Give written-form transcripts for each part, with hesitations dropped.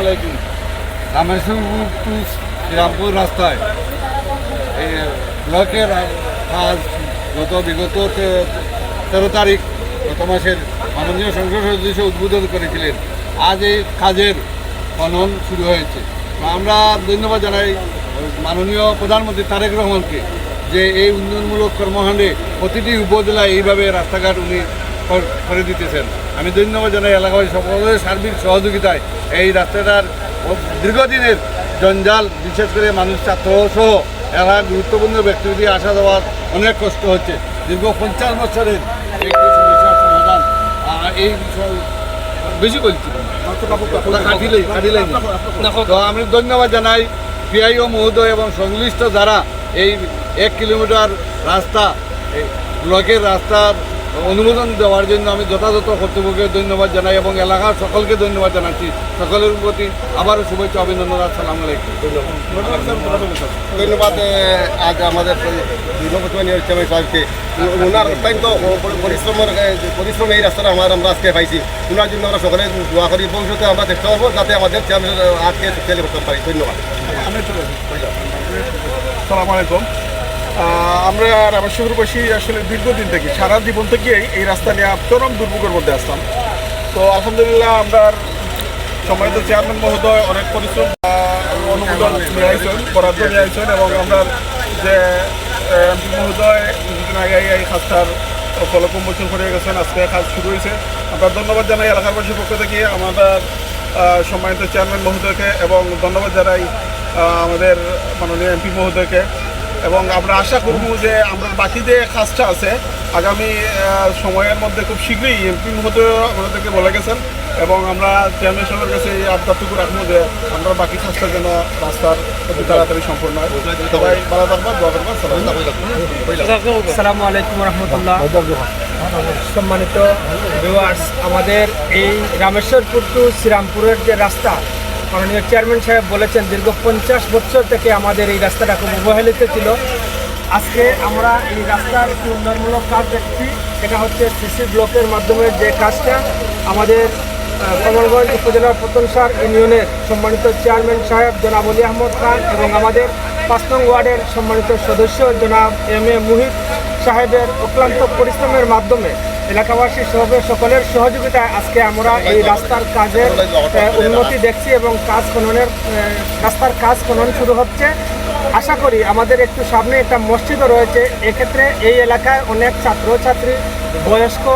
আলাইকুম। রামেশ্বর টু শ্রীরামপুর রাস্তায় এই ব্লকের কাজ বিগত 13 তারিখ গত মাসের মাননীয় সংসদ সদস্য উদ্বোধন করেছিলেন। আজ এই কাজের খনন শুরু হয়েছে। আমরা ধন্যবাদ জানাই মাননীয় প্রধানমন্ত্রী তারেক রহমানকে যে এই উন্নয়নমূলক কর্মকাণ্ডে প্রতিটি উপজেলায় এইভাবে রাস্তাঘাট উনি করে দিতেছেন। আমি ধন্যবাদ জানাই এলাকাবাসী সকলের সার্বিক সহযোগিতায় এই রাস্তাটার দীর্ঘদিনের জঞ্জাল, বিশেষ করে মানুষ ছাত্র সহ এলাকার গুরুত্বপূর্ণ ব্যক্তিকে আসা যাওয়ার অনেক কষ্ট হচ্ছে। দীর্ঘ 50 বছরের একটি সমস্যার সমাধান এই বেশি বলছি তো আমি ধন্যবাদ জানাই পিআইও মহোদয় এবং সংশ্লিষ্ট যারা এই 1 কিলোমিটার রাস্তা ব্লকের রাস্তার অনুমোদন দেওয়ার জন্য আমি যথাযথ কর্তৃপক্ষকে ধন্যবাদ জানাই এবং এলাকার সকলকে ধন্যবাদ জানাচ্ছি। সকলের প্রতি আবারও শুভেচ্ছা, অভিনন্দন। আসসালামু আলাইকুম। ধন্যবাদ আজ আমাদের সাহেবকে। ওনার অত্যন্ত পরিশ্রম এই রাস্তাটা আমরা আজকে পাইছি। ওনার জন্য আমরা সকলে দোয়া করি। ভবিষ্যতে আমরা চেষ্টা করবো যাতে আমাদের চেয়ারম্যান আজকে শক্তিশালী করতে পারি। ধন্যবাদ। আসসালামু আলাইকুম। আমরা রামেশ্বরবাসী আসলে দীর্ঘদিন থেকে সারা জীবন থেকে এই রাস্তা নিয়ে চরম দুর্ভোগের মধ্যে আসতাম। তো আলহামদুলিল্লাহ আমরা সম্মানিত চেয়ারম্যান মহোদয় অনেক পরিশ্রম অনুমোদন নিয়ে আসছেন, বরাদ্দ নিয়ে আসছেন এবং আমরা যে এমপি মহোদয় কিছুদিন আগে এই কাজটার ফলক উন্মোচন করে গেছেন। আজকে কাজ শুরু হয়েছে। আমরা ধন্যবাদ জানাই এলাকাবাসীর পক্ষ থেকে আমাদের সম্মানিত চেয়ারম্যান মহোদয়কে এবং ধন্যবাদ জানাই আমাদের মাননীয় এমপি মহোদয়কে। এবং আমরা আশা করব যে আমরা বাকি যে কাজটা আছে আগামী সময়ের মধ্যে খুব শীঘ্রই এমপি মহোদয় আমাদেরকে বলে গেছেন এবং আমরা চেয়ারম্যান সাহেবের কাছে এই আবদারটুকু রাখবো যে আমরা বাকি কাজটা যেন রাস্তার অতি তাড়াতাড়ি সম্পূর্ণ হয়। সবাই ভালো থাকবেন, দোয়া করবেন। আসসালামু আলাইকুম রহমতুল্লাহ। সম্মানিত ভিউয়ার্স, আমাদের এই রামেশ্বরপুর টু শ্রীরামপুরের যে রাস্তা মাননীয় চেয়ারম্যান সাহেব বলেছেন দীর্ঘ 50 বছর থেকে আমাদের এই রাস্তাটা খুব অবহেলিত ছিল। আজকে আমরা এই রাস্তার একটি উন্নয়নমূলক কাজ দেখছি। এটা হচ্ছে সিসি ব্লকের মাধ্যমে যে কাজটা আমাদের কমলগঞ্জ উপজেলার পতনসার ইউনিয়নের সম্মানিত চেয়ারম্যান সাহেব জনাব অলি আহমদ খান এবং আমাদের 5 নং ওয়ার্ডের সম্মানিত সদস্য জনাব এম এ মুহিত সাহেবের অক্লান্ত পরিশ্রমের মাধ্যমে এলাকাবাসী সহযোগে সকলের সহযোগিতায় আজকে আমরা এই রাস্তার কাজের উন্নতি দেখছি এবং রাস্তার কাজ খনন শুরু হচ্ছে। আশা করি আমাদের একটু সামনে একটা মসজিদও রয়েছে। এক্ষেত্রে এই এলাকায় অনেক ছাত্রছাত্রী, বয়স্ক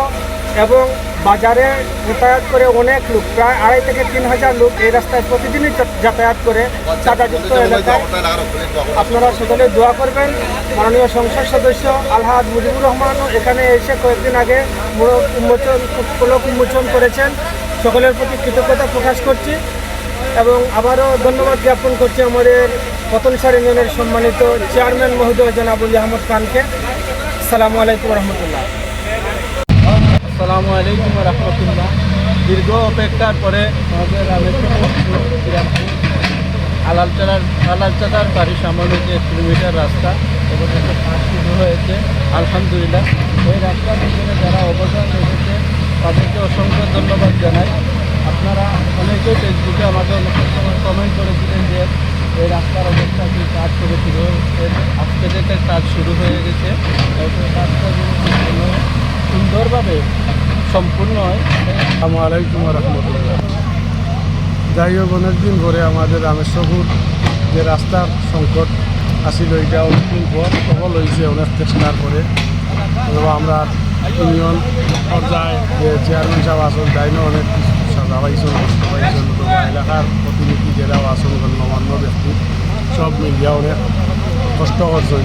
এবং বাজারে যাতায়াত করে অনেক লোক, প্রায় 2,500 থেকে 3,000 লোক এই রাস্তায় প্রতিদিনই যাতায়াত করে চাঁদাযুক্ত এলাকায়। আপনারা সকলে দোয়া করবেন। মাননীয় সংসদ সদস্য আলহাজ মুজিবুর রহমানও এখানে এসে কয়েকদিন আগে ফলক উন্মোচন করেছেন। সকলের প্রতি কৃতজ্ঞতা প্রকাশ করছি এবং আবারও ধন্যবাদ জ্ঞাপন করছি আমাদের পতনসার ইউনিয়নের সম্মানিত চেয়ারম্যান মহোদয় জনাব অলি আহমদ খানকে। আসসালামু আলাইকুম রহমতুল্লাহ। আসসালামু আলাইকুম রহমতুল্লাহ। দীর্ঘ অপেক্ষার পরে আমাদের আলালচাদার বাড়ির সামনে যে 1 কিলোমিটার রাস্তা এবং একটা কাজ শুরু হয়েছে আলহামদুলিল্লাহ। এই রাস্তার পিছনে যারা অবদান রেখেছে তাদেরকে অসংখ্য ধন্যবাদ জানাই। আপনারা অনেকেই ফেসবুকে আমাকে অনেক সময় কমেন্ট করেছিলেন যে এই রাস্তার অবস্থা কি কাজ করেছিল। আজকে থেকে কাজ শুরু হয়ে গেছে। কাজটা সুন্দরভাবে সম্পূর্ণ হয়। আসসালামু আলাইকুম রহমতুল্লাহ। যাই হোক, অনেকদিন ধরে আমাদের রামেশ্বরপুর যে রাস্তার সংকট আসিল, এটা অনেকদিন পর সফল হয়েছে অনেক চেষ্টার করে। অথবা আমরা ইউনিয়ন পর্যায়ে যে চেয়ারম্যান সাহেব আসন তাইনও অনেক সাজা পাইছেন, কষ্ট পাইছেন, অথবা এলাকার প্রতিনিধি যারাও আসন গণ্যমান্য ব্যক্তি সব মিলিয়া অনেক কষ্ট করছেন।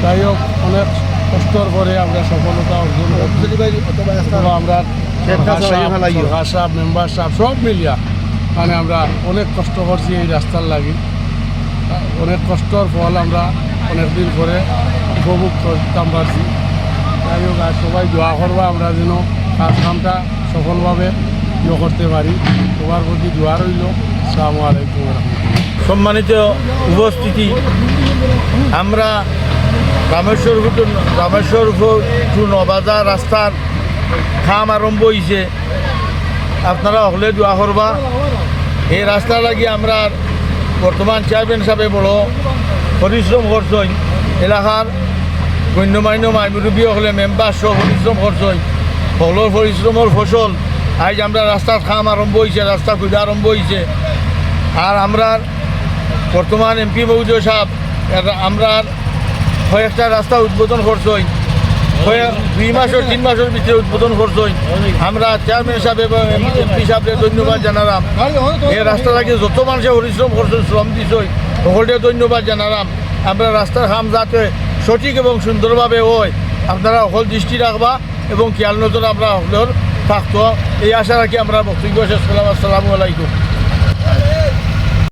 যাই হোক, অনেক কষ্টর পরে আমরা সফলতা অর্জন করছি। আমরা সরকার সাহেব, মেম্বার সাহেব সব মিলিয়া মানে আমরা অনেক কষ্ট করছি এই রাস্তার লাগি। অনেক কষ্টর ফল আমরা অনেকদিন পরে উপভোগ করতাম পারছি। যাই হোক, আর সবাই দোয়া করবা আমরা যেন কাজকামটা সফলভাবে করতে পারি। সবার প্রতি দোয়া রইল। আসসালামু আলাইকুম রহমতুল্লাহ। সম্মানিত উপস্থিতি, আমরা রামেশ্বরপুর টু নবাজার রাস্তার কাম আরম্ভ হয়েছে। আপনারা হলে দোয়া করবা এই রাস্তা লাগি আমরা বর্তমান চেয়ারম্যান সাহেবে বড় পরিশ্রম করছেন, এলাকার গণ্যমান্য মুরব্বী হলে মেম্বার সহ পরিশ্রম করছেন। সকলের পরিশ্রমের ফসল আজ আমরা রাস্তার কাম আরম্ভ হয়েছে, রাস্তা খুঁজে আরম্ভ হয়েছে। আর আমরা বর্তমান এমপি মহোদয় সাহেব আমরা কয়েকটা রাস্তা উদ্বোধন করছেন, 2 মাসের 3 মাসের ভিতরে উদ্বোধন করছেন। আমরা চেয়ারম্যান সাহেব এবং এমপি সাহেবকে ধন্যবাদ জানালাম। এই রাস্তাটাকে যত মানুষে পরিশ্রম করছেন, শ্রম দিচ্ছেন, সকলকে ধন্যবাদ জানালাম। আমরা রাস্তার কাম যাতে সঠিক এবং সুন্দরভাবে হয় আপনারা সকল দৃষ্টি রাখবা এবং খেয়াল নজর আমরা সকলের থাকতো, এই আশা রাখি আমরা বক্তব্য শেষ করলাম। আসসালামু আলাইকুম।